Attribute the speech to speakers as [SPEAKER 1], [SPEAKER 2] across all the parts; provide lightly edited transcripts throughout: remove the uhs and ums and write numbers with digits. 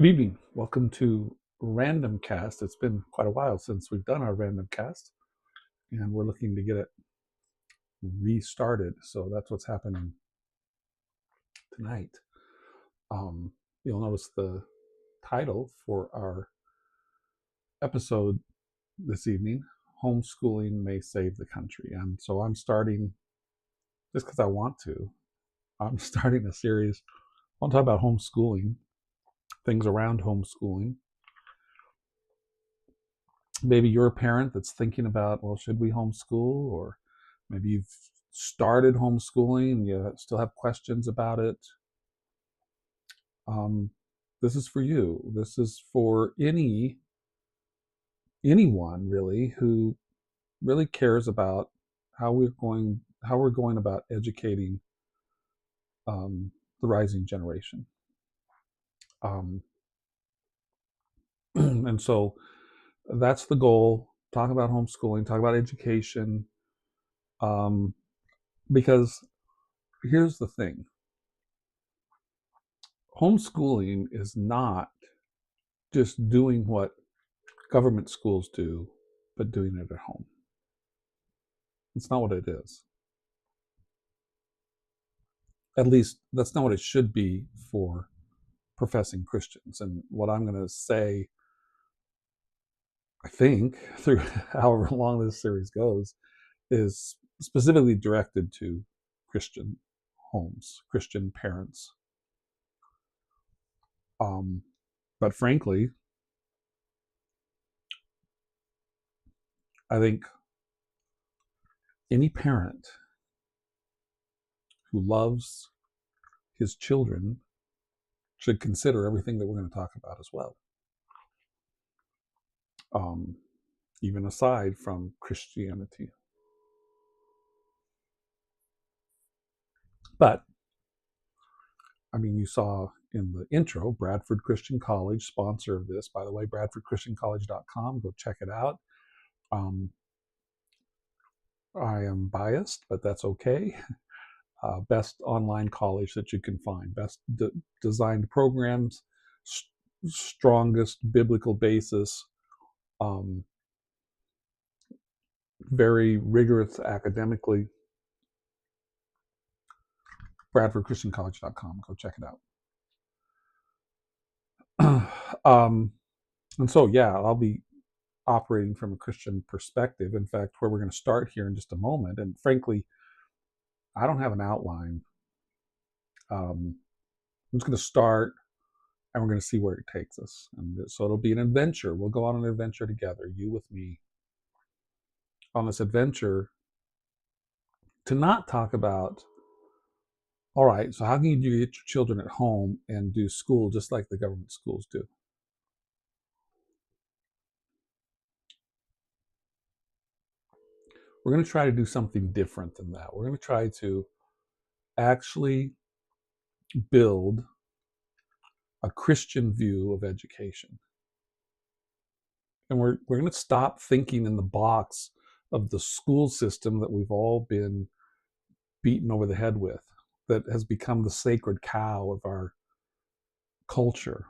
[SPEAKER 1] Good evening. Welcome to Randomcast. It's been quite a while since we've done our Randomcast, and we're looking to get it restarted. So that's what's happening tonight. You'll notice the title for our episode this evening: Homeschooling May Save the Country. And so I'm starting, just because I want to, I'm starting a series. I want to talk about homeschooling, things around homeschooling. Maybe you're a parent that's thinking about, well, should we homeschool? Or maybe you've started homeschooling and you still have questions about it. This is for you. This is for anyone really who really cares about how we're going about educating the rising generation. And so that's the goal. Talk about homeschooling, talk about education, because here's the thing: homeschooling is not just doing what government schools do, but doing it at home. It's not what it is. At least that's not what it should be for professing Christians. And what I'm going to say, I think, through however long this series goes, is specifically directed to Christian homes, Christian parents. But frankly, I think any parent who loves his children should consider everything that we're going to talk about as well, even aside from Christianity. But, I mean, you saw in the intro, Bradford Christian College, sponsor of this. By the way, bradfordchristiancollege.com. Go check it out. I am biased, but that's okay. Best online college that you can find. Best designed programs, strongest biblical basis, very rigorous academically. bradfordchristiancollege.com. Go check it out. And so, yeah, I'll be operating from a Christian perspective. In fact, where we're going to start here in just a moment. And frankly, I don't have an outline. I'm just going to start, and we're going to see where it takes us. And so it'll be an adventure. We'll go on an adventure together, you with me, on this adventure to not talk about, all right, so how can you get your children at home and do school just like the government schools do? We're going to try to do something different than that. We're going to try to actually build a Christian view of education. And we're going to stop thinking in the box of the school system that we've all been beaten over the head with, that has become the sacred cow of our culture.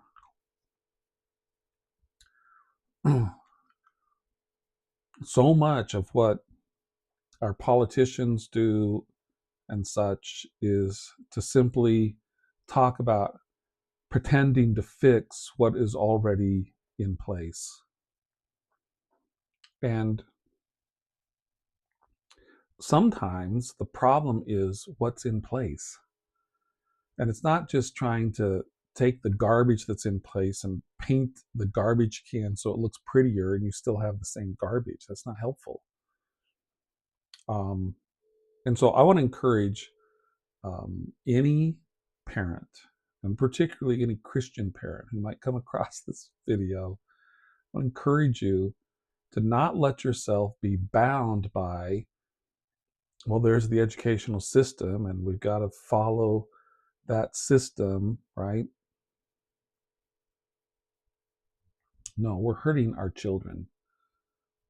[SPEAKER 1] So much of what our politicians do and such is to simply talk about pretending to fix what is already in place. And sometimes the problem is what's in place. And it's not just trying to take the garbage that's in place and paint the garbage can so it looks prettier and you still have the same garbage. That's not helpful. And so I want to encourage any parent, and particularly any Christian parent who might come across this video, I want to encourage you to not let yourself be bound by, well, there's the educational system and we've got to follow that system, right? No, we're hurting our children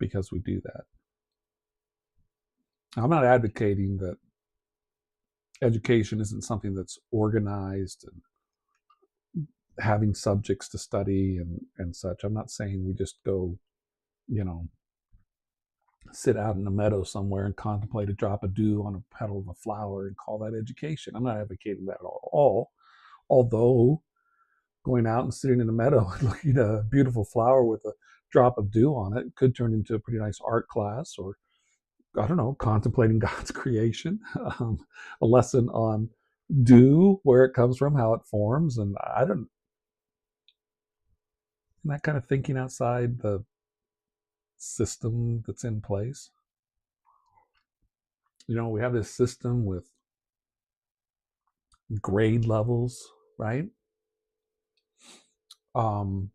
[SPEAKER 1] because we do that. I'm not advocating that education isn't something that's organized and having subjects to study and such. I'm not saying we just go, you know, sit out in a meadow somewhere and contemplate a drop of dew on a petal of a flower and call that education. I'm not advocating that at all. Although going out and sitting in a meadow and looking at a beautiful flower with a drop of dew on it could turn into a pretty nice art class, or I don't know, contemplating God's creation, a lesson on dew, where it comes from, how it forms, and I don't, and that kind of thinking outside the system that's in place. You know, we have this system with grade levels, right? Um,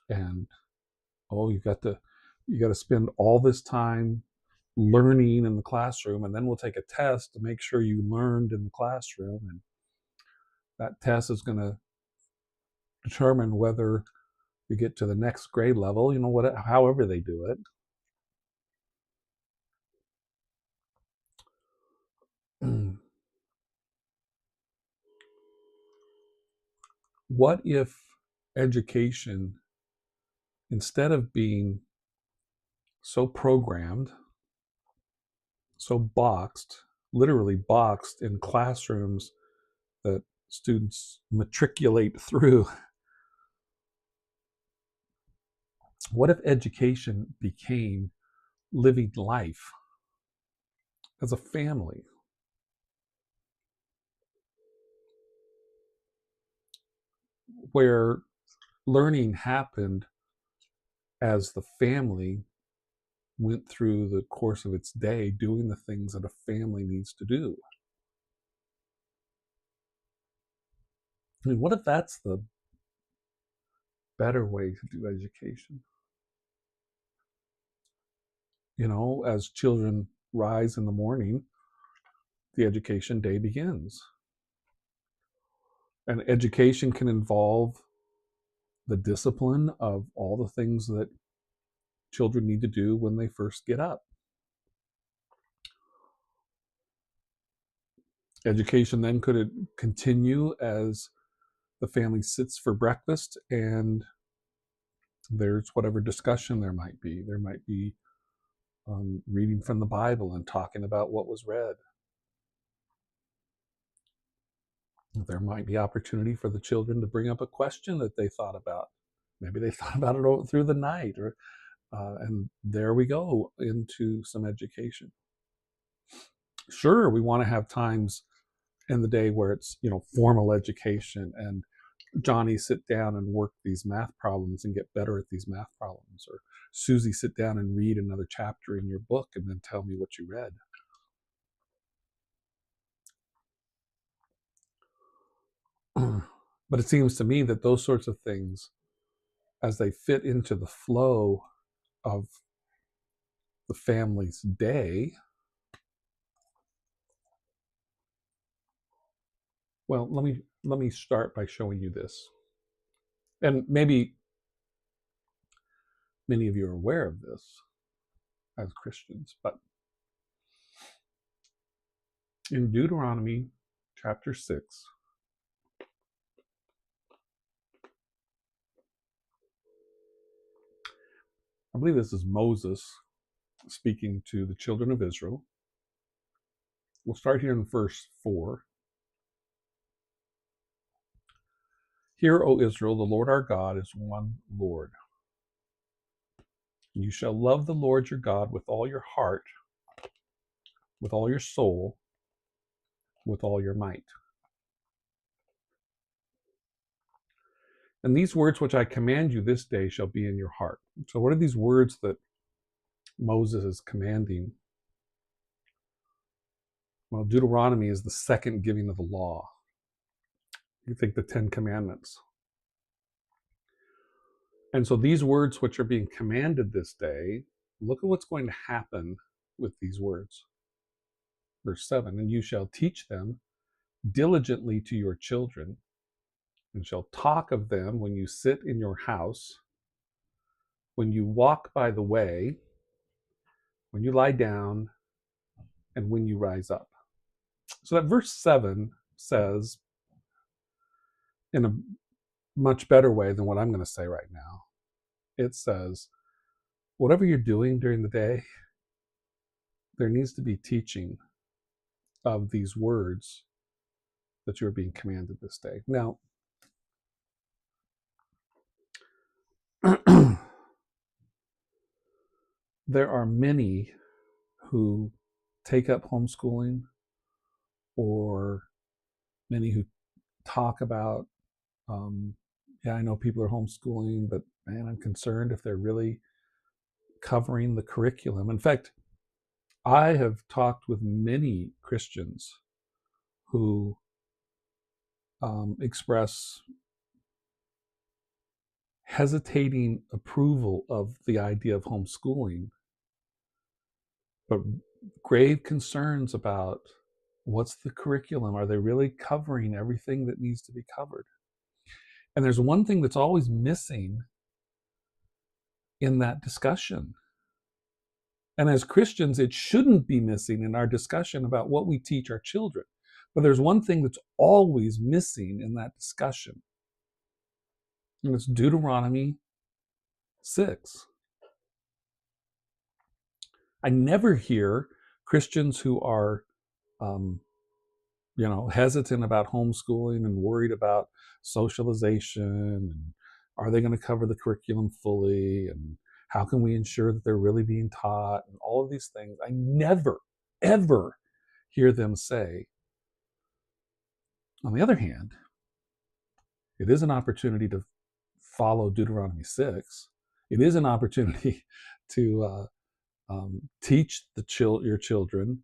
[SPEAKER 1] and oh, you got to spend all this time learning in the classroom, and then we'll take a test to make sure you learned in the classroom, and that test is going to determine whether you get to the next grade level. You know, what, however they do it. What if education, instead of being so programmed, so boxed, literally boxed in classrooms that students matriculate through, what if education became living life as a family, where learning happened as the family went through the course of its day doing the things that a family needs to do? I mean, what if that's the better way to do education? You know, as children rise in the morning, the education day begins. And education can involve the discipline of all the things that children need to do when they first get up. Education then could continue as the family sits for breakfast and there's whatever discussion there might be. There might be reading from the Bible and talking about what was read. There might be opportunity for the children to bring up a question that they thought about. Maybe they thought about it through the night, or and there we go into some education. Sure, we want to have times in the day where it's, you know, formal education and Johnny, sit down and work these math problems and get better at these math problems, or Susie, sit down and read another chapter in your book and then tell me what you read. But it seems to me that those sorts of things, as they fit into the flow of the family's day, well, let me start by showing you this. And maybe many of you are aware of this as Christians, but in Deuteronomy chapter 6, I believe this is Moses speaking to the children of Israel. We'll start here in verse 4. Hear, O Israel, the Lord our God is one Lord. You shall love the Lord your God with all your heart, with all your soul, with all your might. And these words which I command you this day shall be in your heart. So what are these words that Moses is commanding? Well, Deuteronomy is the second giving of the law. You think the Ten Commandments. And so these words which are being commanded this day, look at what's going to happen with these words. Verse 7, and you shall teach them diligently to your children, and shall talk of them when you sit in your house, when you walk by the way, when you lie down, and when you rise up. So that verse 7 says, in a much better way than what I'm going to say right now. It says, whatever you're doing during the day, there needs to be teaching of these words that you're being commanded this day. Now, there are many who take up homeschooling, or many who talk about, yeah, I know people are homeschooling, but man, I'm concerned if they're really covering the curriculum. In fact, I have talked with many Christians who express hesitating approval of the idea of homeschooling, but grave concerns about what's the curriculum? Are they really covering everything that needs to be covered? And there's one thing that's always missing in that discussion. And as Christians, it shouldn't be missing in our discussion about what we teach our children. But there's one thing that's always missing in that discussion, and it's Deuteronomy 6. I never hear Christians who are, hesitant about homeschooling and worried about socialization, and are they going to cover the curriculum fully, and how can we ensure that they're really being taught, and all of these things. I never, ever hear them say, on the other hand, it is an opportunity to follow Deuteronomy 6. It is an opportunity to teach your children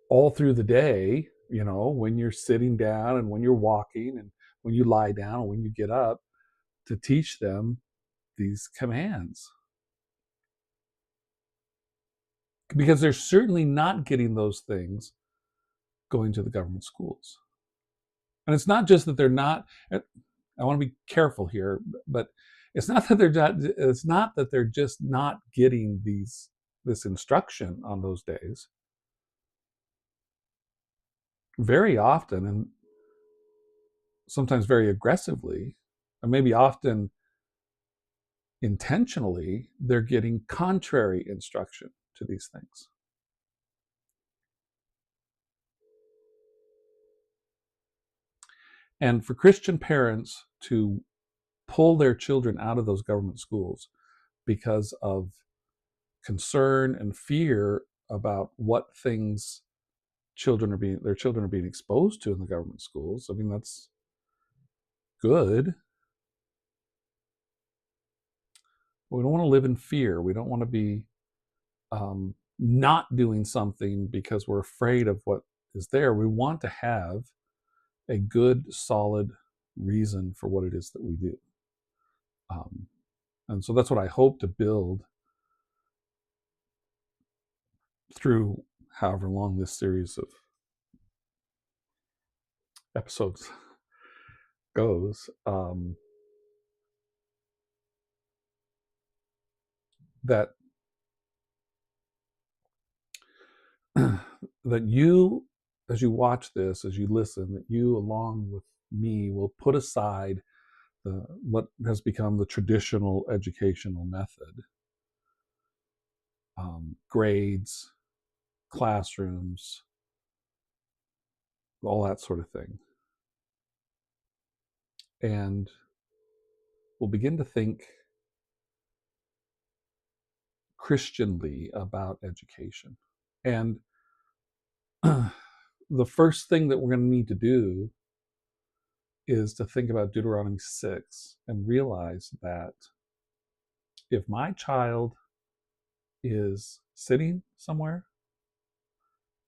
[SPEAKER 1] all through the day, when you're sitting down and when you're walking and when you lie down and when you get up, to teach them these commands. Because they're certainly not getting those things going to the government schools. And it's not just that they're not, I want to be careful here, but it's not that they're just not getting this instruction on those days. Very often, and sometimes very aggressively, and maybe often intentionally, they're getting contrary instruction to these things. And for Christian parents to pull their children out of those government schools because of concern and fear about what things their children are being exposed to in the government schools, I mean, that's good. But we don't want to live in fear. We don't want to be not doing something because we're afraid of what is there. We want to have a good, solid reason for what it is that we do. And so that's what I hope to build through however long this series of episodes goes. That that you, as you watch this, as you listen, that you, along with me, will put aside what has become the traditional educational method, grades, classrooms, all that sort of thing, and we'll begin to think Christianly about education. And the first thing that we're going to need to do is to think about Deuteronomy 6 and realize that if my child is sitting somewhere,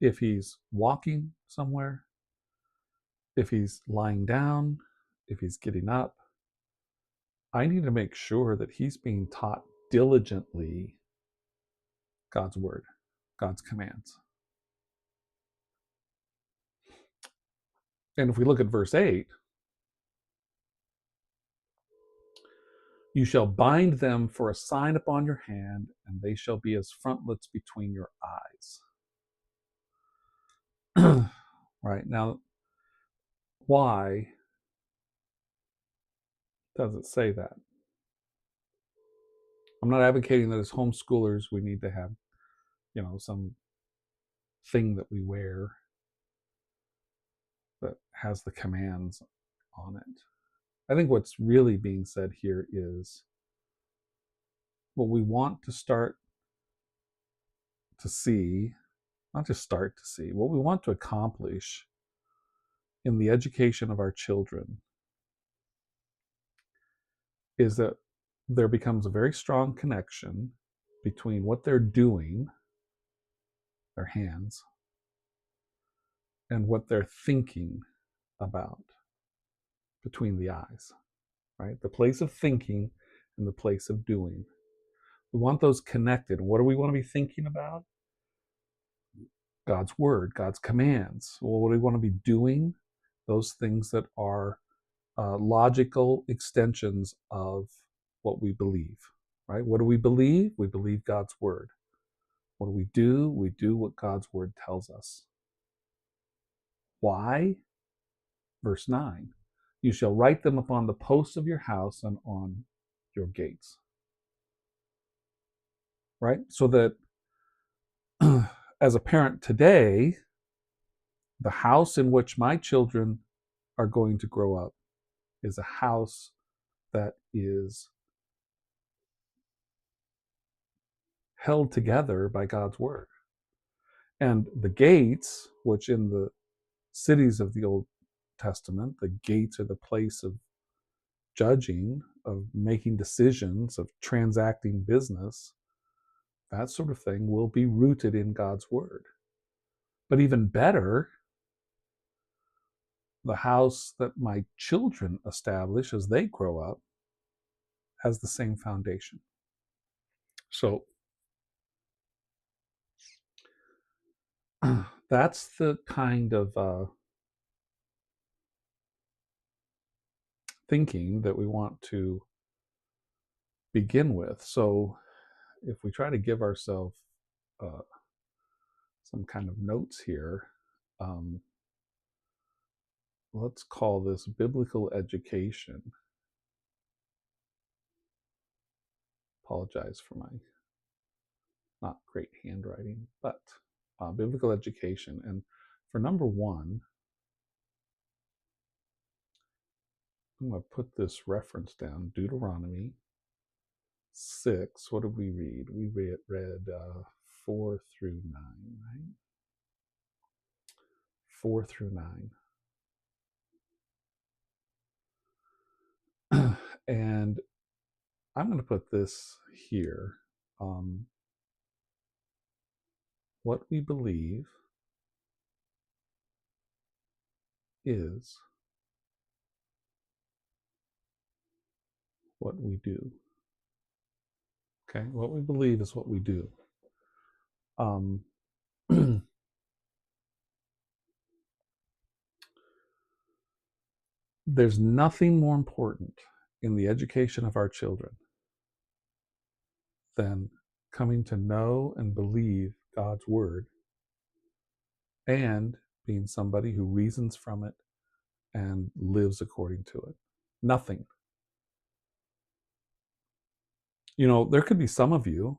[SPEAKER 1] if he's walking somewhere, if he's lying down, if he's getting up, I need to make sure that he's being taught diligently God's word, God's commands. And if we look at verse 8, you shall bind them for a sign upon your hand, and they shall be as frontlets between your eyes. Right, now, why Does it say that? I'm not advocating that as homeschoolers we need to have, some thing that we wear that has the commands on it. I think what's really being said here is what we want to start to see, not just start to see, what we want to accomplish in the education of our children is that there becomes a very strong connection between what they're doing, their hands, and what they're thinking about, between the eyes, right? The place of thinking and the place of doing. We want those connected. What do we want to be thinking about? God's word, God's commands. Well, what do we want to be doing? Those things that are logical extensions of what we believe, right? What do we believe? We believe God's word. What do? We do what God's word tells us. Why? Verse 9, you shall write them upon the posts of your house and on your gates. Right? So that as a parent today, the house in which my children are going to grow up is a house that is held together by God's word. And the gates, which in the cities of the Old Testament, the gates are the place of judging, of making decisions, of transacting business, that sort of thing will be rooted in God's word. But even better, the house that my children establish as they grow up has the same foundation. So that's the kind of thinking that we want to begin with. So if we try to give ourselves some kind of notes here, let's call this biblical education. Apologize for my not great handwriting, but biblical education. And for number one, I'm going to put this reference down, Deuteronomy 6. What did we read? We read 4 through 9, right? 4 through 9. And I'm going to put this here. What we believe is what we do. Okay, what we believe is what we do. There's nothing more important in the education of our children than coming to know and believe God's word and being somebody who reasons from it and lives according to it. Nothing. There could be some of you,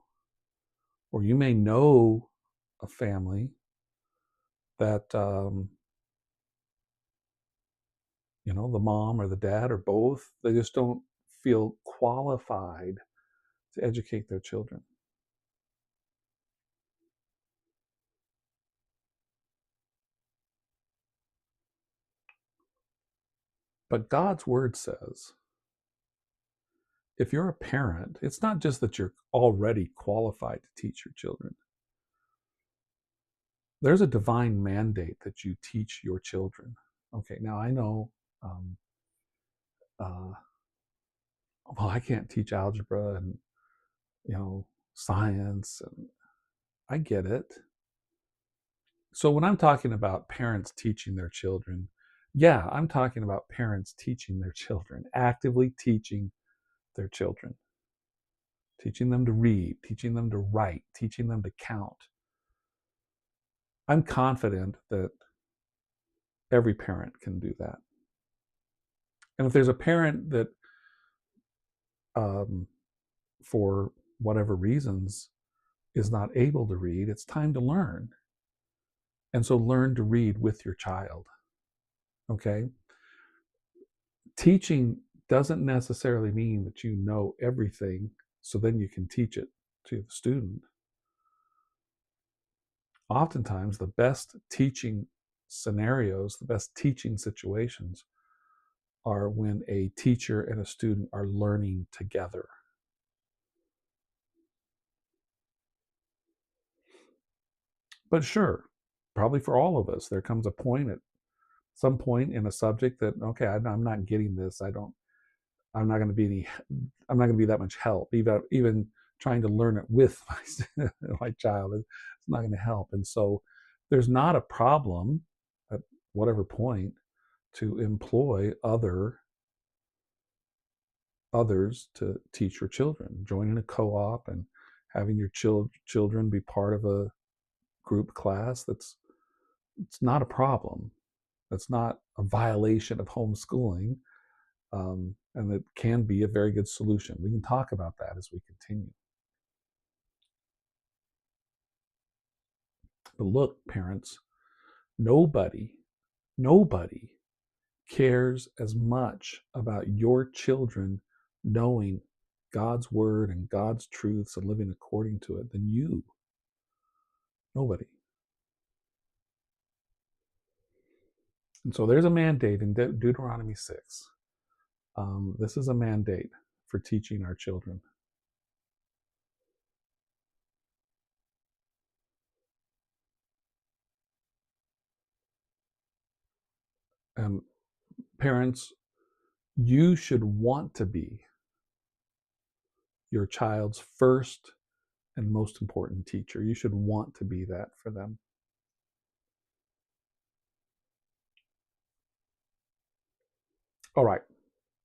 [SPEAKER 1] or you may know a family that, the mom or the dad or both, they just don't feel qualified to educate their children. But God's word says, if you're a parent, it's not just that you're already qualified to teach your children. There's a divine mandate that you teach your children. Okay, now I know, well, I can't teach algebra and, science, and I get it. So when I'm talking about parents teaching their children, yeah, I'm talking about parents teaching their children, actively teaching their children, teaching them to read, teaching them to write, teaching them to count. I'm confident that every parent can do that. And if there's a parent that um, for whatever reasons, is not able to read, it's time to learn. And so learn to read with your child. Okay? Teaching doesn't necessarily mean that you know everything, so then you can teach it to the student. Oftentimes, the best teaching scenarios, the best teaching situations are when a teacher and a student are learning together. But sure, probably for all of us, there comes a point at some point in a subject that, okay, I'm not getting this. I'm not going to be I'm not going to be that much help. Even trying to learn it with my child is not going to help. And so there's not a problem at whatever point to employ others to teach your children. Joining a co-op and having your children be part of a group class, it's not a problem. That's not a violation of homeschooling, and it can be a very good solution. We can talk about that as we continue. But look, parents, nobody, nobody cares as much about your children knowing God's word and God's truths and living according to it than you. Nobody. And so there's a mandate in Deuteronomy 6. This is a mandate for teaching our children. And parents, you should want to be your child's first and most important teacher. You should want to be that for them. All right,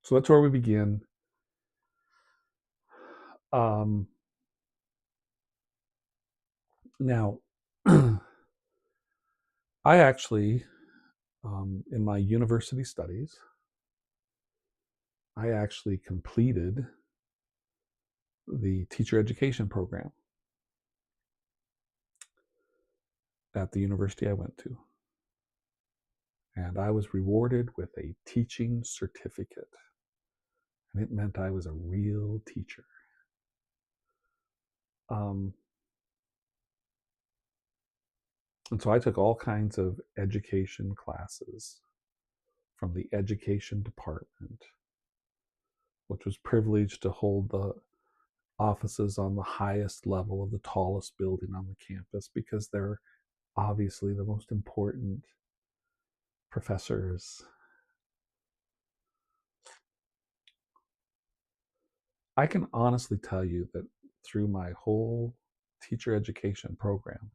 [SPEAKER 1] so that's where we begin. Um, Now, I actually, in my university studies, I actually completed the teacher education program at the university I went to. And I was rewarded with a teaching certificate. And it meant I was a real teacher. Um, and so I took all kinds of education classes from the education department, which was privileged to hold the offices on the highest level of the tallest building on the campus because they're obviously the most important professors. I can honestly tell you that through my whole teacher education program,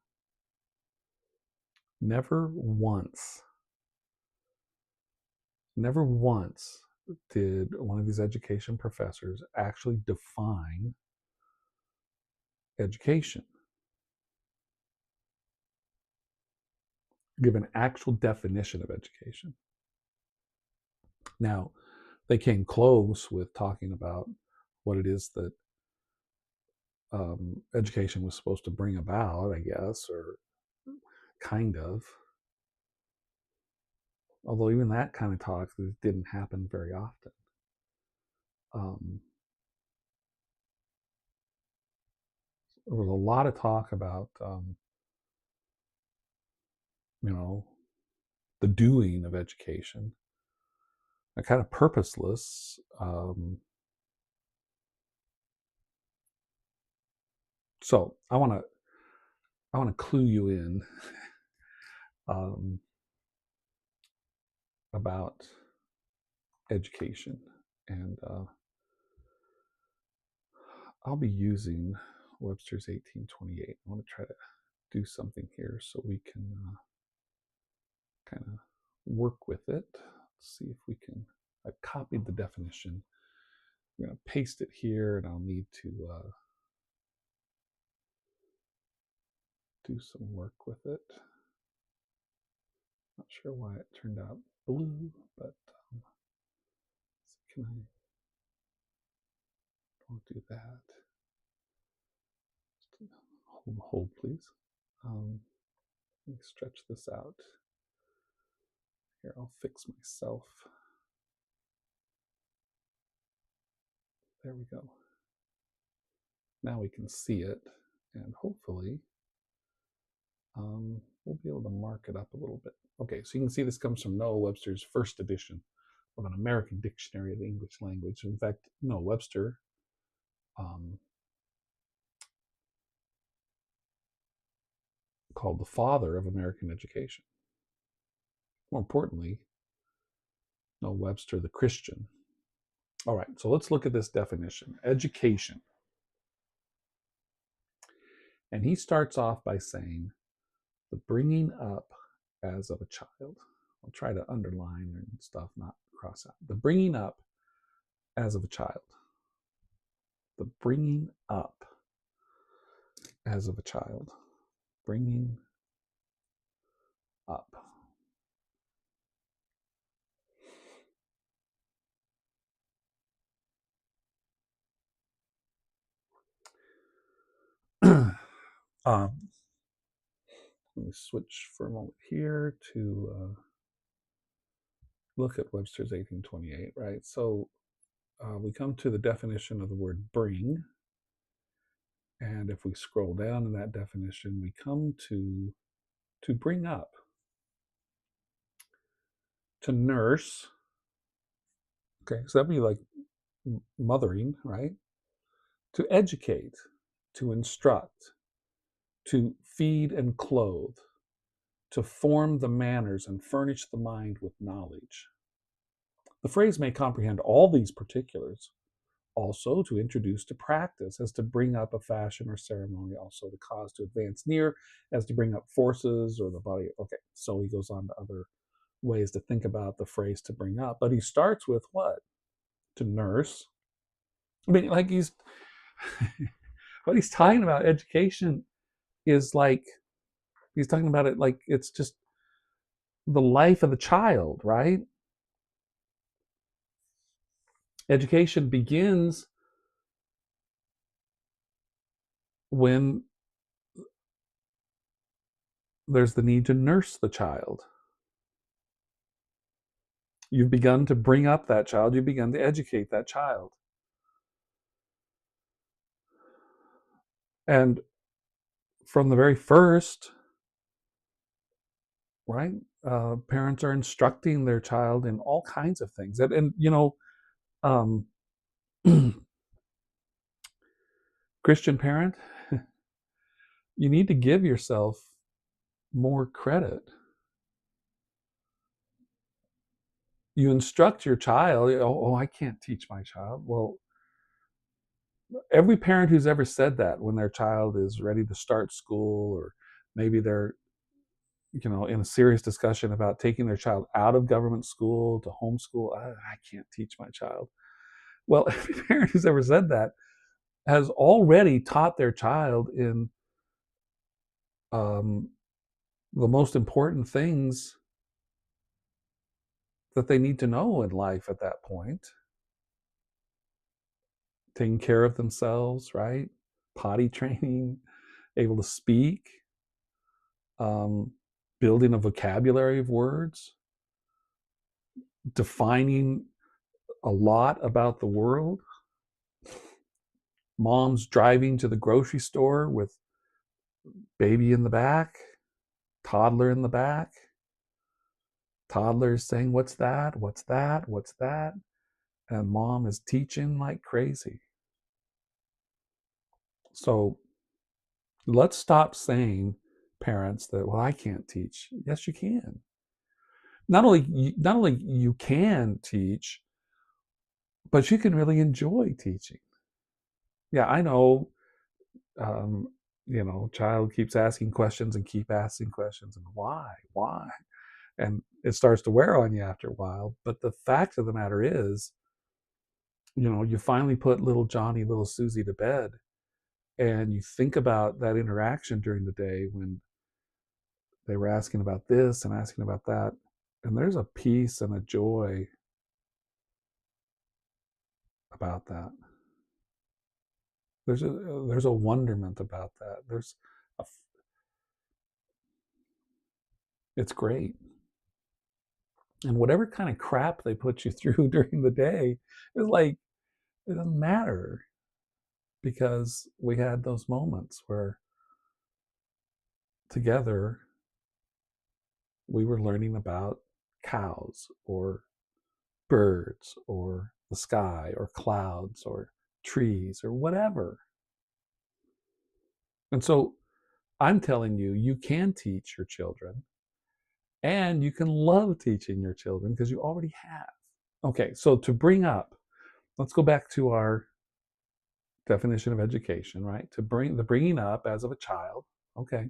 [SPEAKER 1] never once, never once did one of these education professors actually define education, give an actual definition of education. Now, they came close with talking about what it is that education was supposed to bring about, I guess, or kind of. Although even that kind of talk didn't happen very often. Um, there was a lot of talk about, you know, the doing of education, a kind of purposeless. So I want to clue you in about education, and I'll be using Webster's 1828. I want to try to do something here so we can kind of work with it. Let's see if we can. I've copied the definition. I'm going to paste it here, and I'll need to do some work with it. Not sure why it turned out blue, but can I? We'll do that. Hold please. Let me stretch this out. Here, I'll fix myself. There we go. Now we can see it, and hopefully we'll be able to mark it up a little bit. Okay, so you can see this comes from Noah Webster's first edition of an American Dictionary of the English Language. In fact, Noah Webster called the father of American education. More importantly, Noah Webster, the Christian. All right, so let's look at this definition. Education. And he starts off by saying, the bringing up as of a child. I'll try to underline and stuff, not cross out. The bringing up as of a child. The bringing up as of a child. Bringing up. Let me switch for a moment here to look at Webster's 1828, right? So we come to the definition of the word bring. And if we scroll down in that definition, we come to bring up, to nurse. Okay, so that'd be like mothering, right? To educate, to instruct, to feed and clothe, to form the manners and furnish the mind with knowledge. The phrase may comprehend all these particulars, also to introduce to practice, as to bring up a fashion or ceremony, also to cause to advance near, as to bring up forces or the body. Okay, so he goes on to other ways to think about the phrase to bring up, but he starts with what? To nurse. I mean, like he's what he's talking about education is like he's talking about it like it's just the life of the child, right? Education begins when there's the need to nurse the child. You've begun to bring up that child, you've begun to educate that child. And from the very first, right, parents are instructing their child in all kinds of things. And you know, Christian parent, you need to give yourself more credit. You instruct your child, oh, I can't teach my child. Well, every parent who's ever said that when their child is ready to start school, or maybe they're, you know, in a serious discussion about taking their child out of government school to homeschool, I can't teach my child. Well, every parent who's ever said that has already taught their child in the most important things that they need to know in life at that point. Taking care of themselves, right? Potty training, able to speak, building a vocabulary of words, defining a lot about the world. Mom's driving to the grocery store with baby in the back, toddler in the back. Toddler's saying, what's that? What's that? What's that? And mom is teaching like crazy. So let's stop saying, parents, that, well, I can't teach. Yes, you can. Not only you can teach, but you can really enjoy teaching. Yeah, I know, you know, child keeps asking questions and keep asking questions, and why, and it starts to wear on you after a while. But the fact of the matter is, you know, you finally put little Johnny, little Susie to bed, and you think about that interaction during the day when they were asking about this and asking about that, and there's a peace and a joy about that. there's a wonderment about that. A, it's great. And whatever kind of crap they put you through during the day is like, it doesn't matter, because we had those moments where together we were learning about cows or birds or the sky or clouds or trees or whatever. And so I'm telling you, you can teach your children, and you can love teaching your children because you already have. Okay, so to bring up, let's go back to our definition of education, right? To bring the bringing up as of a child. Okay.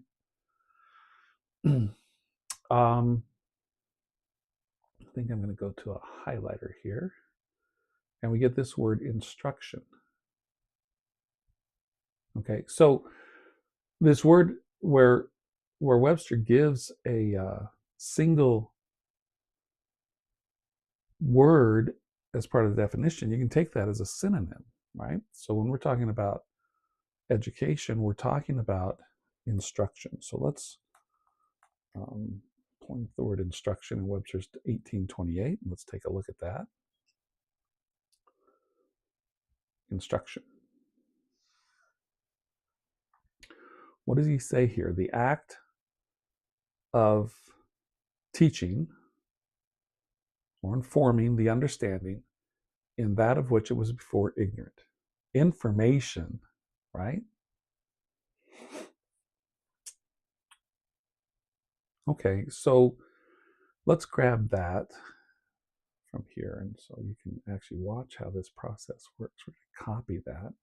[SPEAKER 1] I think I'm going to go to a highlighter here, and we get this word instruction. Okay, so this word where Webster gives a single word as part of the definition, you can take that as a synonym, right? So when we're talking about education, we're talking about instruction. So let's point the word instruction in Webster's 1828. Let's take a look at that. Instruction. What does he say here? The act of teaching or informing the understanding in that of which it was before ignorant. Information, right? Okay, so let's grab that from here, and so you can actually watch how this process works. We're going to copy that.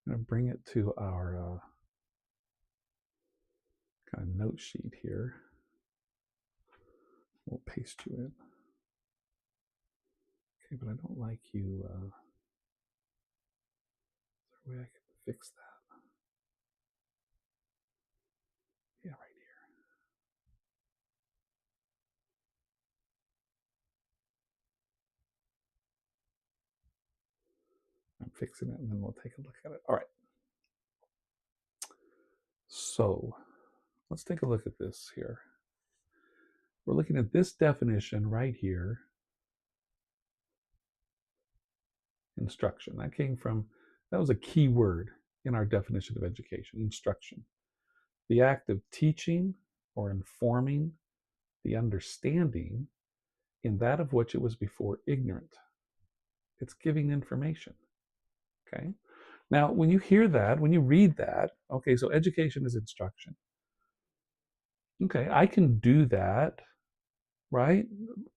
[SPEAKER 1] I'm going to bring it to our kind of note sheet here. We'll paste you in. Okay, but I don't like you. Is there a way I can fix that? Yeah, right here. I'm fixing it, and then we'll take a look at it. All right. So let's take a look at this here. We're looking at this definition right here. Instruction. That was a key word in our definition of education, instruction. The act of teaching or informing the understanding in that of which it was before ignorant. It's giving information. Okay. Now, when you hear that, when you read that, okay, so education is instruction. Okay, I can do that, right?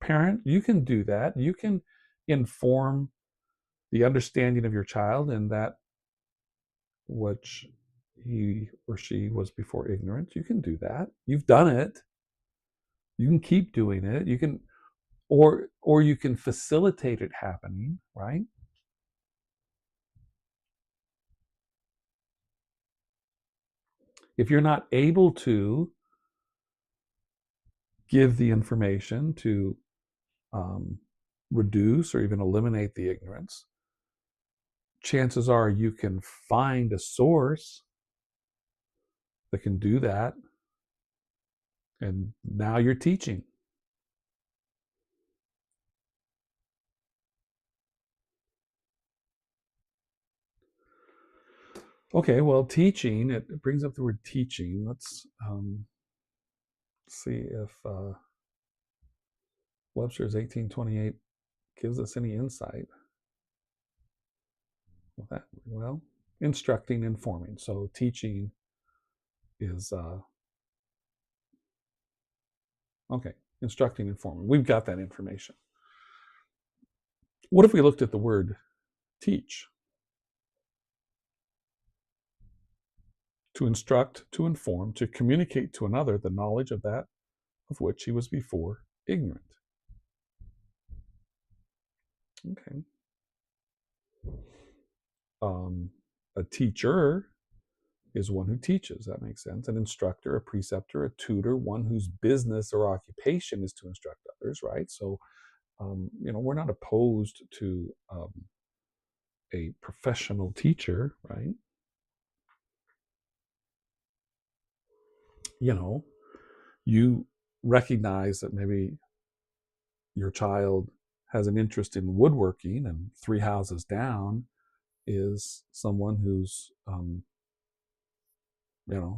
[SPEAKER 1] Parent, you can do that. You can inform the understanding of your child in that which he or she was before ignorant. You can do that. You've done it. You can keep doing it. You can, or you can facilitate it happening, right? If you're not able to give the information to reduce or even eliminate the ignorance, chances are you can find a source that can do that, and now you're teaching. Okay, well, teaching, it brings up the word teaching. Let's see if Webster's 1828 gives us any insight with that. Well, instructing, informing. So teaching is, okay, instructing, informing. We've got that information. What if we looked at the word teach? To instruct, to inform, to communicate to another the knowledge of that of which he was before ignorant. Okay. A teacher is one who teaches. That makes sense. An instructor, a preceptor, a tutor, one whose business or occupation is to instruct others, right? So, we're not opposed to a professional teacher, right? You recognize that maybe your child has an interest in woodworking, and three houses down is someone who's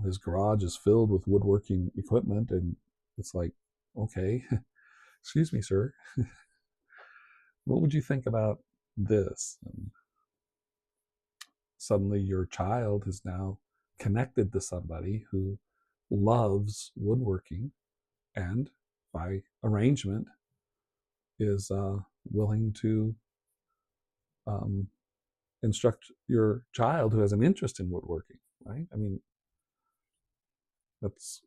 [SPEAKER 1] his garage is filled with woodworking equipment, and it's like, okay, excuse me, sir, what would you think about this? And suddenly your child is now connected to somebody who loves woodworking, and by arrangement is willing to um, instruct your child who has an interest in woodworking, right? I mean, that's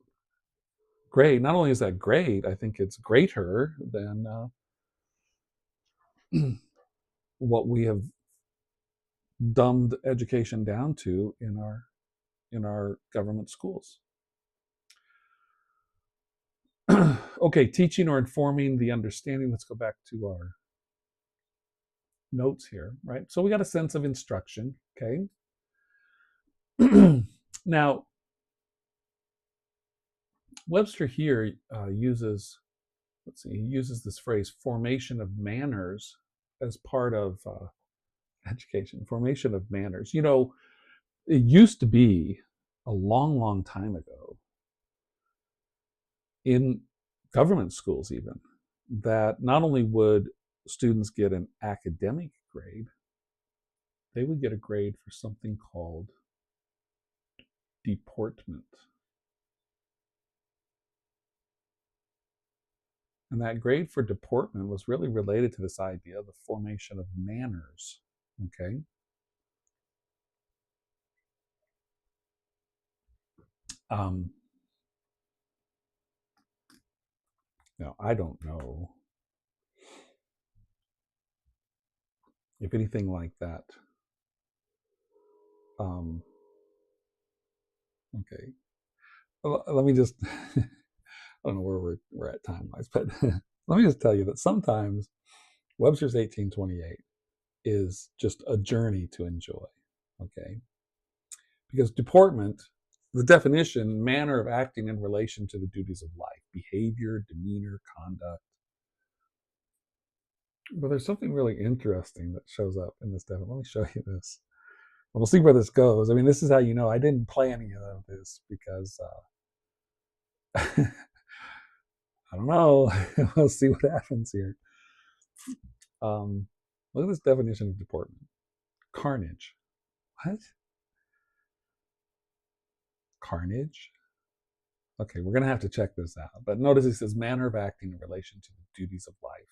[SPEAKER 1] great. Not only is that great, I think it's greater than what we have dumbed education down to in our government schools. Okay, teaching or informing the understanding. Let's go back to our notes here, right? So we got a sense of instruction, okay? Now, Webster here uses, he uses this phrase, formation of manners, as part of education, formation of manners. It used to be a long, long time ago in government schools, even, that not only would students get an academic grade, they would get a grade for something called deportment. And that grade for deportment was really related to this idea of the formation of manners. Okay. Um, I don't know if anything like that. Okay. Well, let me just, I don't know where we're at time wise, but let me just tell you that sometimes Webster's 1828 is just a journey to enjoy. Okay. Because deportment, the definition, manner of acting in relation to the duties of life, behavior, demeanor, conduct. But there's something really interesting that shows up in this definition. Let me show you this. And we'll see where this goes. I mean, this is how you know I didn't play any of this, because I don't know. We'll see what happens here. Look at this definition of deportment. Carnage. What? Carnage? Okay, we're going to have to check this out. But notice it says manner of acting in relation to the duties of life.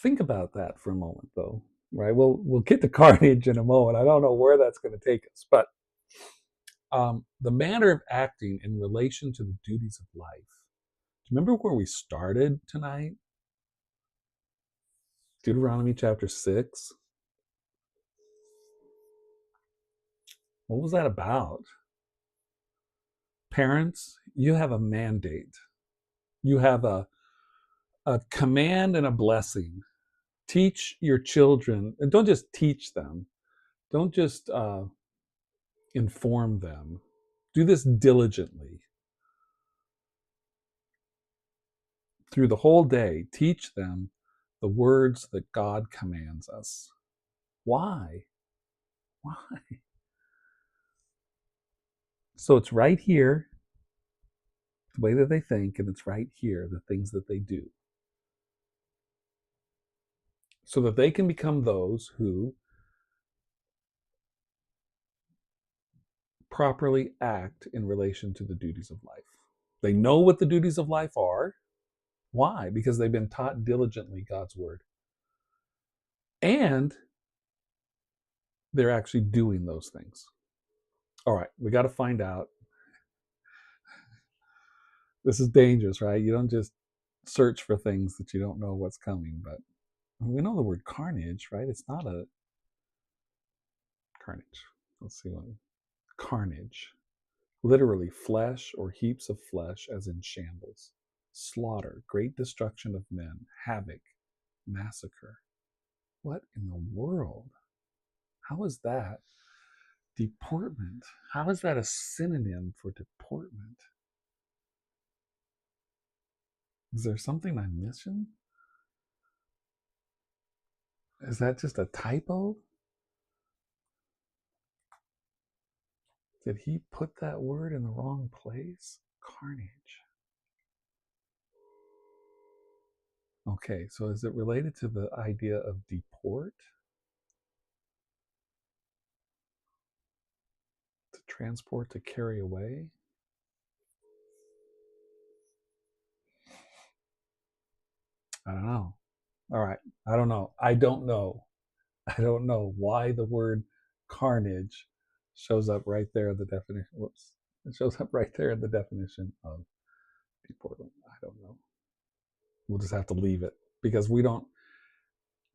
[SPEAKER 1] Think about that for a moment, though. Right? We'll get to carnage in a moment. I don't know where that's going to take us, but the manner of acting in relation to the duties of life. Do you remember where we started tonight? Deuteronomy chapter 6. What was that about? Parents, you have a mandate. You have a command and a blessing. Teach your children, and don't just teach them. Don't just inform them. Do this diligently. Through the whole day, teach them the words that God commands us. Why? Why? So it's right here, the way that they think, and it's right here, the things that they do. So that they can become those who properly act in relation to the duties of life. They know what the duties of life are. Why? Because they've been taught diligently God's word. And they're actually doing those things. All right, we got to find out. This is dangerous, right? You don't just search for things that you don't know what's coming. But we know the word carnage, right? It's not a carnage. Let's see what carnage. Literally, flesh or heaps of flesh, as in shambles. Slaughter, great destruction of men, havoc, massacre. What in the world? How is that? Deportment. How is that a synonym for deportment? Is there something I'm missing? Is that just a typo? Did he put that word in the wrong place? Carnage. Okay, so is it related to the idea of deport? To transport, to carry away? I don't know. All right. I don't know. I don't know. I don't know why the word carnage shows up right there in the definition. Whoops. It shows up right there in the definition of deportment. I don't know. We'll just have to leave it because we don't,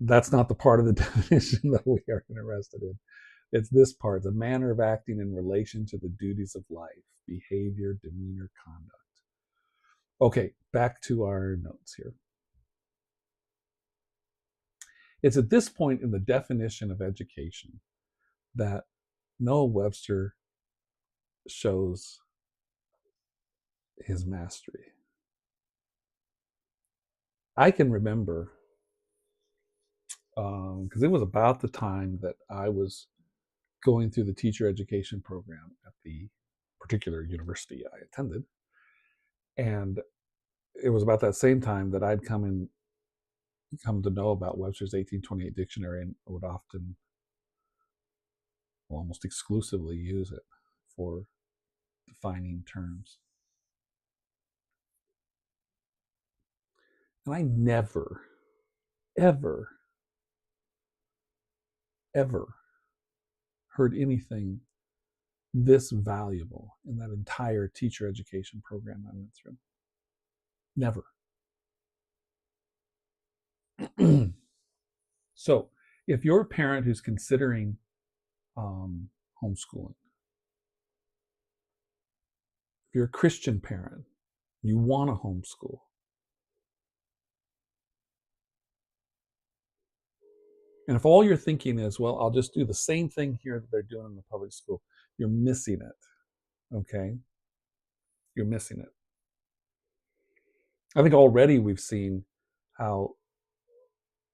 [SPEAKER 1] that's not the part of the definition that we are interested in. It's this part, the manner of acting in relation to the duties of life, behavior, demeanor, conduct. Okay, back to our notes here. It's at this point in the definition of education that Noah Webster shows his mastery. I can remember, because it was about the time that I was going through the teacher education program at the particular university I attended. And it was about that same time that I'd come to know about Webster's 1828 dictionary and would often, almost exclusively, use it for defining terms. And I never, ever, ever heard anything this valuable in that entire teacher education program I went through. Never. So, if you're a parent who's considering homeschooling, if you're a Christian parent, you want to homeschool, and if all you're thinking is, well, I'll just do the same thing here that they're doing in the public school, you're missing it. Okay? You're missing it. I think already we've seen how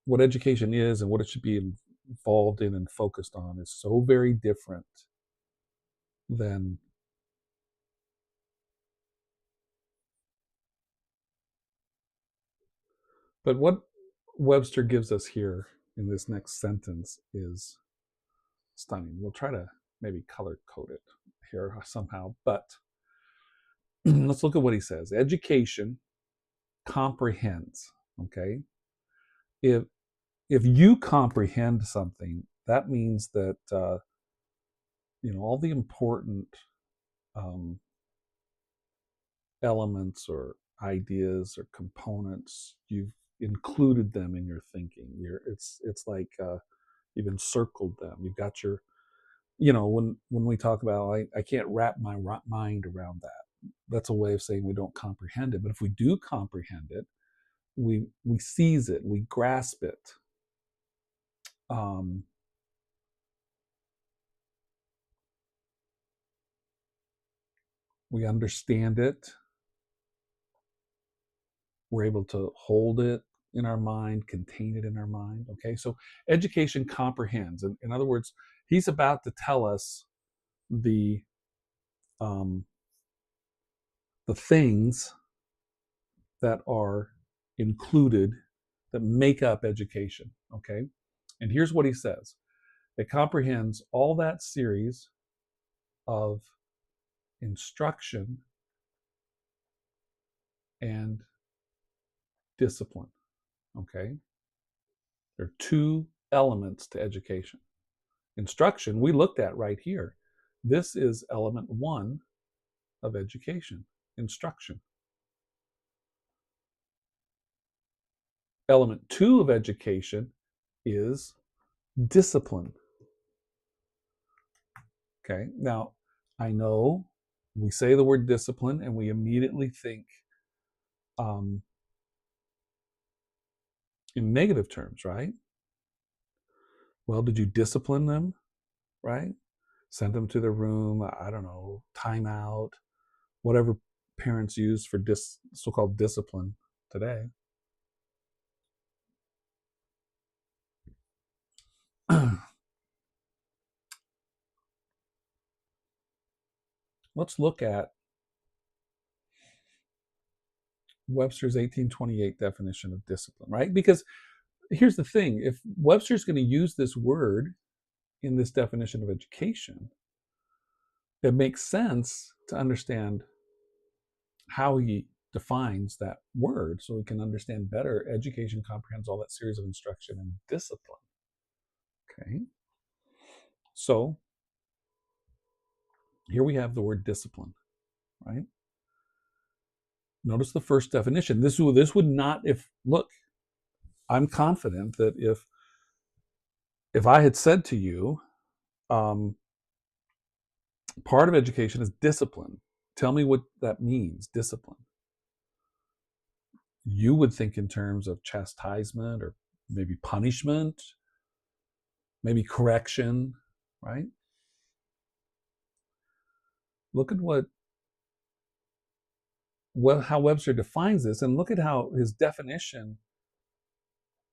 [SPEAKER 1] what education is and what it should be involved in and focused on is so very different than but what Webster gives us here in this next sentence is stunning. We'll try to maybe color code it here somehow, but let's look at what he says. Education comprehends. Okay, if you comprehend something, that means that all the important um, elements or ideas or components, you've included them in your thinking. It's like you've encircled them. You've got your, when we talk about, I can't wrap my mind around that. That's a way of saying we don't comprehend it. But if we do comprehend it, we seize it, we grasp it. Um, we understand it. We're able to hold it in our mind, contain it in our mind. Okay, so education comprehends. In other words, he's about to tell us the um, the things that are included that make up education. Okay, and here's what he says: it comprehends all that series of instruction and discipline. Okay, there are two elements to education. Instruction, we looked at right here. This is element one of education, instruction. Element two of education is discipline. Okay, now I know we say the word discipline and we immediately think um, in negative terms, right? Well, did you discipline them? right? Send them to their room, I don't know, timeout, whatever parents use for so-called discipline today. Let's look at Webster's 1828 definition of discipline, right? Because here's the thing, if Webster's going to use this word in this definition of education, it makes sense to understand how he defines that word so we can understand better. Education comprehends all that series of instruction and discipline. Okay. So here we have the word discipline, right? Notice the first definition. This would not, if, look, I'm confident that if I had said to you, part of education is discipline, tell me what that means, discipline, you would think in terms of chastisement or maybe punishment, maybe correction, right? Look at how Webster defines this, and look at how his definition,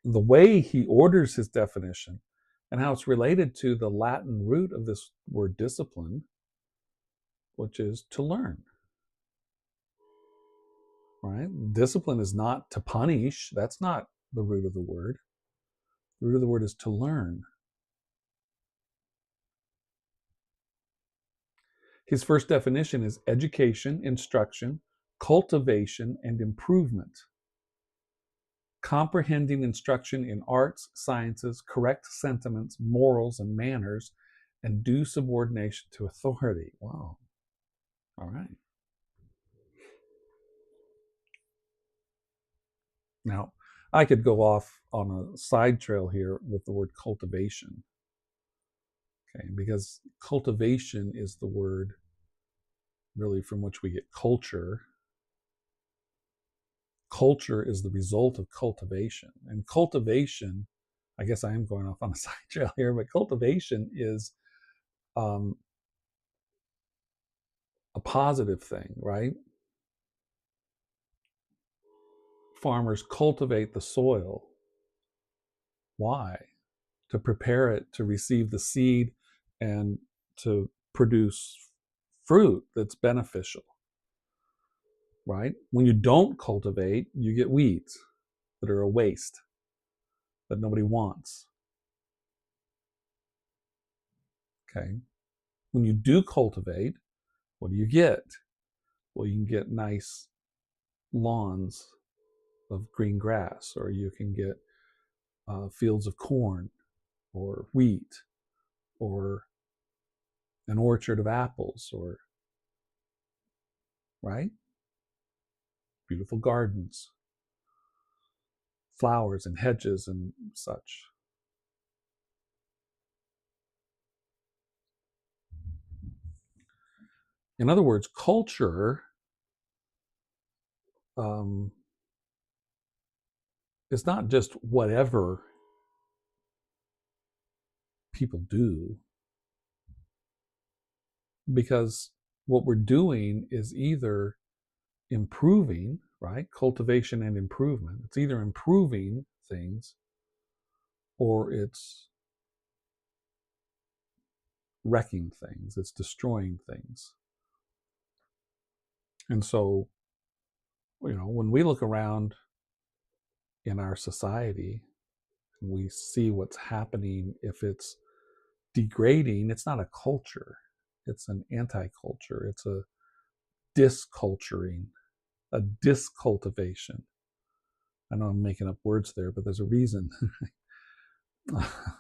[SPEAKER 1] the way he orders his definition, and how it's related to the Latin root of this word discipline, which is to learn. Right? Discipline is not to punish. That's not the root of the word. The root of the word is to learn. His first definition is education, instruction, cultivation, and improvement. Comprehending instruction in arts, sciences, correct sentiments, morals, and manners, and due subordination to authority. Wow. All right. Now, I could go off on a side trail here with the word cultivation. Okay, because cultivation is the word really from which we get culture. Culture is the result of cultivation. And cultivation, I guess I am going off on a side trail here, but cultivation is a positive thing, right? Farmers cultivate the soil. Why? To prepare it to receive the seed and to produce fruit that's beneficial, right? When you don't cultivate, you get weeds that are a waste that nobody wants. Okay. When you do cultivate, what do you get? Well, you can get nice lawns of green grass, or you can get fields of corn or wheat, or an orchard of apples, or, right? Beautiful gardens, flowers and hedges and such. In other words, culture is not just whatever people do, because what we're doing is either improving, right? Cultivation and improvement. It's either improving things or it's wrecking things, it's destroying things. And so, when we look around in our society and we see what's happening, if it's degrading, it's not a culture, it's an anti-culture, it's a disculturing, a discultivation. I know I'm making up words there, but there's a reason.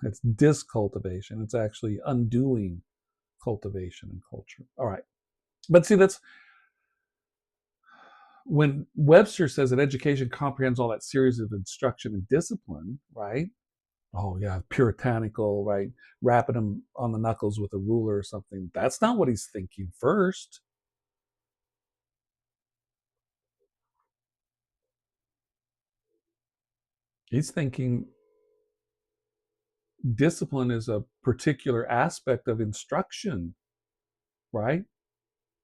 [SPEAKER 1] It's discultivation. It's actually undoing cultivation and culture. All right. But see, that's when Webster says that education comprehends all that series of instruction and discipline, right? Oh, yeah, puritanical, right? Rapping them on the knuckles with a ruler or something. That's not what he's thinking first. He's thinking discipline is a particular aspect of instruction, right?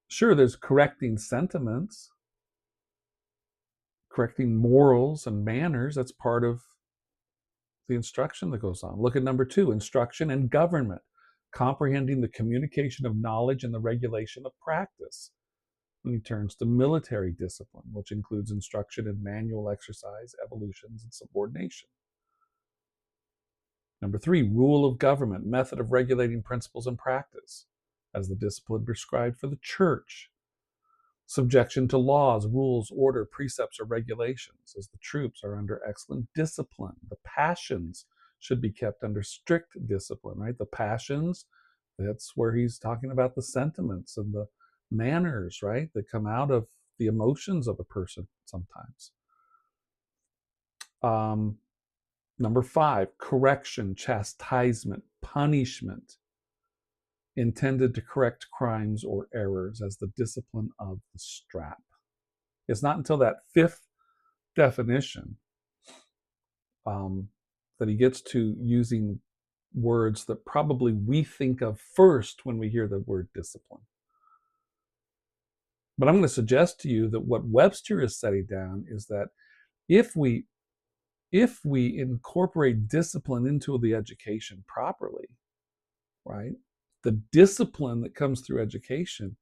[SPEAKER 1] Sure, there's correcting sentiments, correcting morals and manners. That's part of the instruction that goes on. Look at number 2, instruction and government, comprehending the communication of knowledge and the regulation of practice. And he turns to military discipline, which includes instruction in manual exercise, evolutions, and subordination. Number 3, rule of government, method of regulating principles and practice, as the discipline prescribed for the church. Subjection to laws, rules, order, precepts, or regulations, as the troops are under excellent discipline. The passions should be kept under strict discipline, right? The passions, that's where he's talking about the sentiments and the manners, right, that come out of the emotions of a person sometimes. Number 5, correction, chastisement, punishment, intended to correct crimes or errors, as the discipline of the strap. It's not until that 5th definition that he gets to using words that probably we think of first when we hear the word discipline. But I'm going to suggest to you that what Webster is setting down is that if we incorporate discipline into the education properly, right, the discipline that comes through education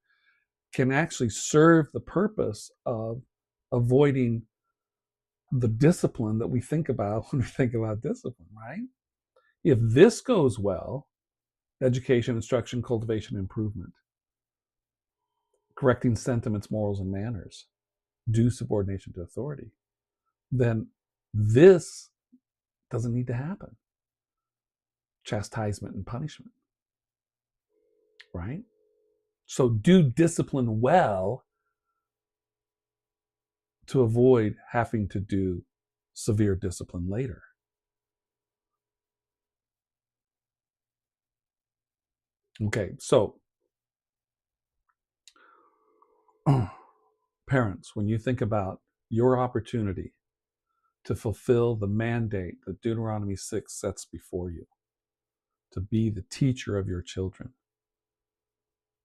[SPEAKER 1] can actually serve the purpose of avoiding the discipline that we think about when we think about discipline, right? If this goes well, education, instruction, cultivation, improvement, correcting sentiments, morals, and manners, due subordination to authority, then this doesn't need to happen. Chastisement and punishment, right? So do discipline well to avoid having to do severe discipline later. Okay, so parents, when you think about your opportunity to fulfill the mandate that Deuteronomy 6 sets before you, to be the teacher of your children,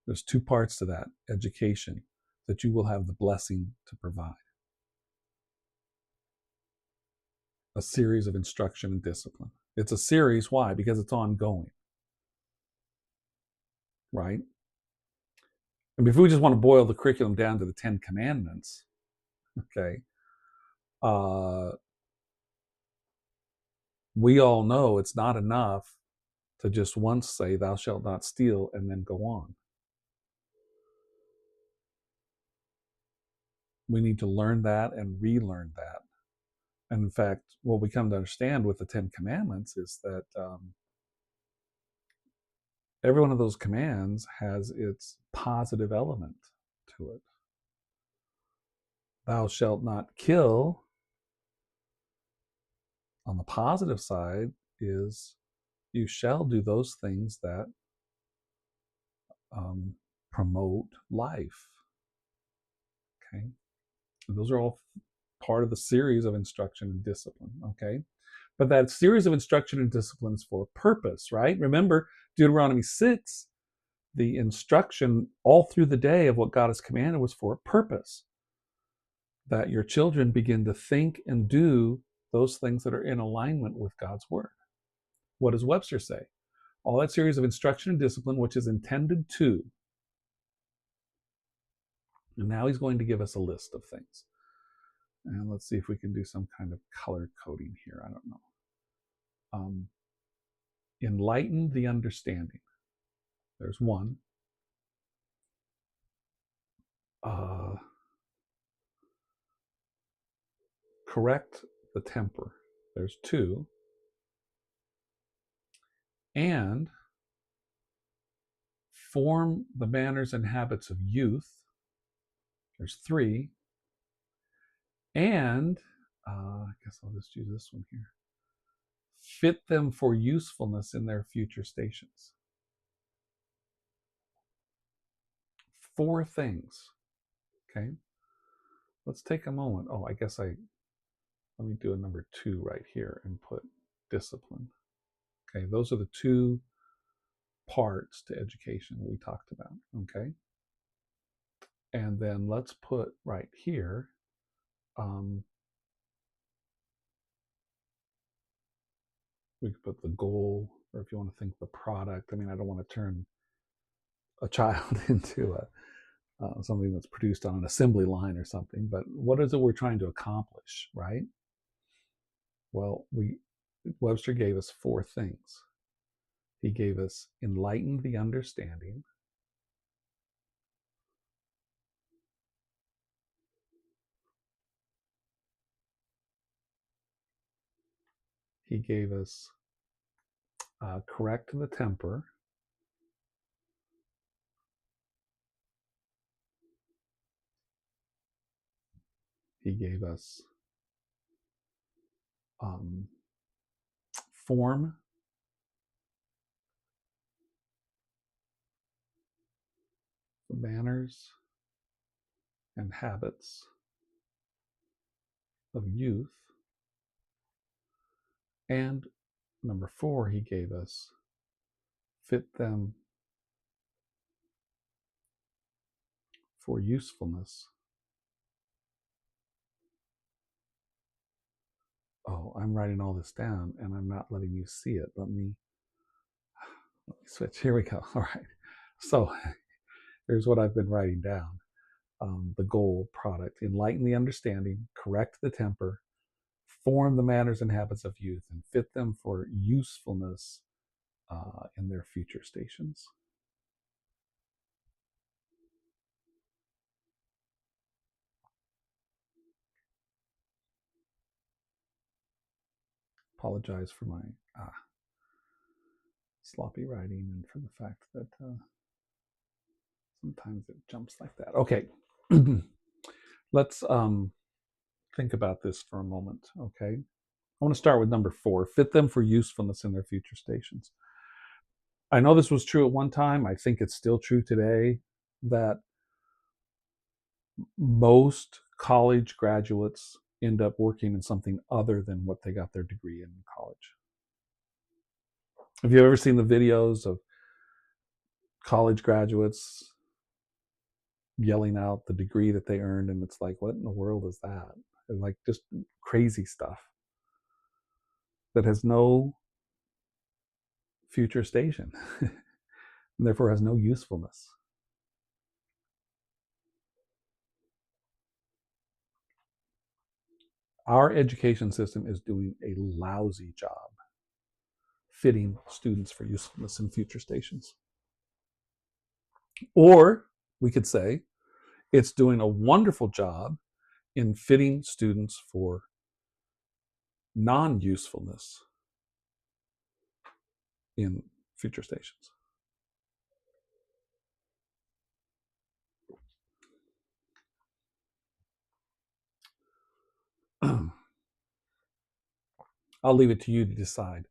[SPEAKER 1] there's 2 parts to that education that you will have the blessing to provide. A series of instruction and discipline. It's a series, why? Because it's ongoing, right? And if we just want to boil the curriculum down to the 10 commandments, okay, we all know it's not enough to just once say, thou shalt not steal, and then go on. We need to learn that and relearn that. And in fact, what we come to understand with the 10 commandments is that every one of those commands has its positive element to it. Thou shalt not kill, on the positive side, is you shall do those things that promote life. Okay? And those are all part of the series of instruction and discipline. Okay? But that series of instruction and discipline is for a purpose, right? Remember, Deuteronomy 6, the instruction all through the day of what God has commanded was for a purpose. That your children begin to think and do those things that are in alignment with God's word. What does Webster say? All that series of instruction and discipline, which is intended to. And now he's going to give us a list of things. And let's see if we can do some kind of color coding here. I don't know. Enlighten the understanding. There's one. Correct the temper. There's 2. And form the manners and habits of youth. There's 3. And I guess I'll just use this one here. Fit them for usefulness in their future stations. 4 things. Okay. Let's take a moment. Oh, I guess let me do a number 2 right here and put discipline. Okay, those are the 2 parts to education we talked about, okay? And then let's put right here, we could put the goal, or if you want to think the product. I mean, I don't want to turn a child into something that's produced on an assembly line or something, but what is it we're trying to accomplish, right? Well, Webster gave us 4 things. He gave us enlighten the understanding. He gave us correct the temper. He gave us form the manners and habits of youth. And number 4, he gave us fit them for usefulness. Oh, I'm writing all this down and I'm not letting you see it. Let me switch. Here we go. All right. So here's what I've been writing down. The goal, product, enlighten the understanding, correct the temper, form the manners and habits of youth, and fit them for usefulness in their future stations. Apologize for my sloppy writing and for the fact that sometimes it jumps like that. Okay, let's think about this for a moment, okay? I want to start with number 4, fit them for usefulness in their future stations. I know this was true at one time. I think it's still true today that most college graduates end up working in something other than what they got their degree in college. Have you ever seen the videos of college graduates yelling out the degree that they earned? And it's like, what in the world is that? And like just crazy stuff that has no future station and therefore has no usefulness. Our education system is doing a lousy job fitting students for usefulness in future stations. Or we could say it's doing a wonderful job in fitting students for non-usefulness in future stations. I'll leave it to you to decide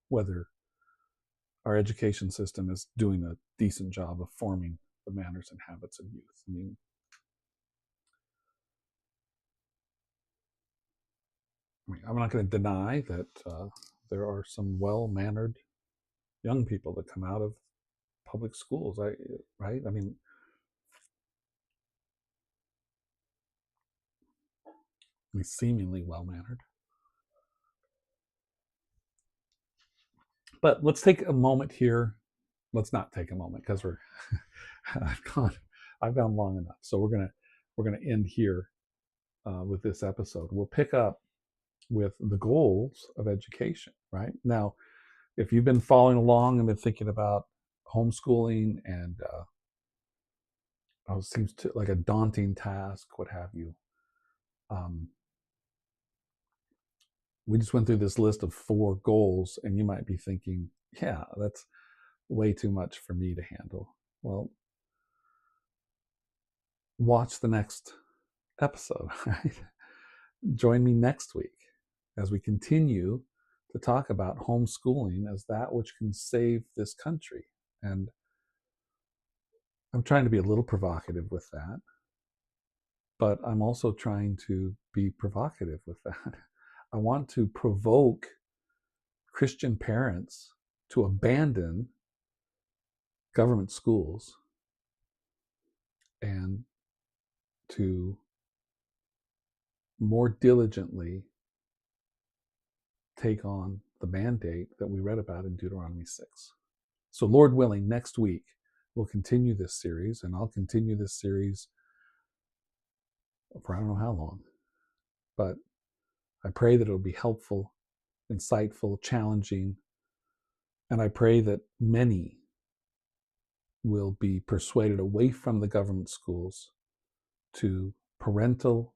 [SPEAKER 1] whether our education system is doing a decent job of forming the manners and habits of youth. I'm not going to deny that there are some well-mannered young people that come out of public schools, right? I mean, seemingly well-mannered. But let's take a moment here. Let's not take a moment because we're I've gone long enough. So we're gonna end here with this episode. We'll pick up with the goals of education. Right now, if you've been following along and been thinking about homeschooling and it seems like a daunting task, what have you. We just went through this list of 4 goals, and you might be thinking, yeah, that's way too much for me to handle. Well, watch the next episode, right? Join me next week as we continue to talk about homeschooling as that which can save this country. And I'm trying to be a little provocative with that, but I'm also trying to be provocative with that. I want to provoke Christian parents to abandon government schools and to more diligently take on the mandate that we read about in Deuteronomy 6. So, Lord willing, next week we'll continue this series, and I'll continue this series for I don't know how long. But I pray that it'll be helpful, insightful, challenging, and I pray that many will be persuaded away from the government schools to parental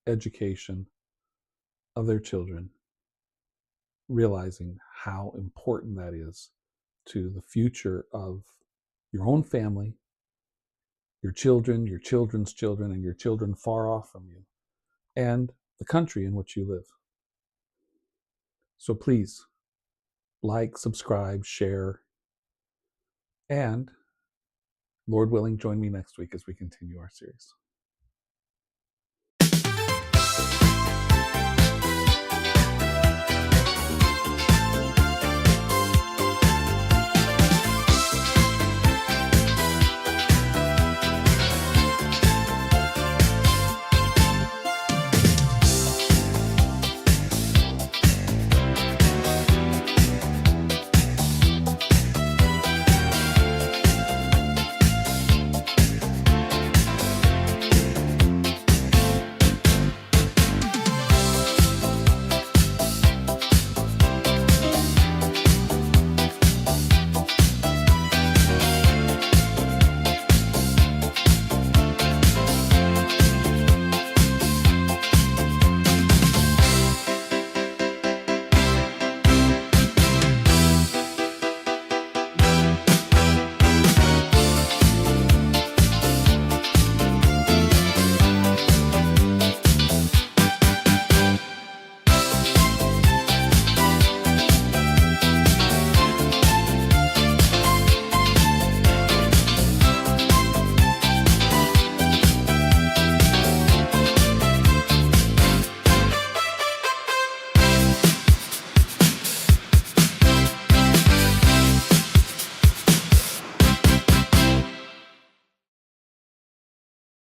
[SPEAKER 1] education of their children, realizing how important that is to the future of your own family, your children, your children's children, and your children far off from you, and the country in which you live. So please like, subscribe, share, and Lord willing, join me next week as we continue our series.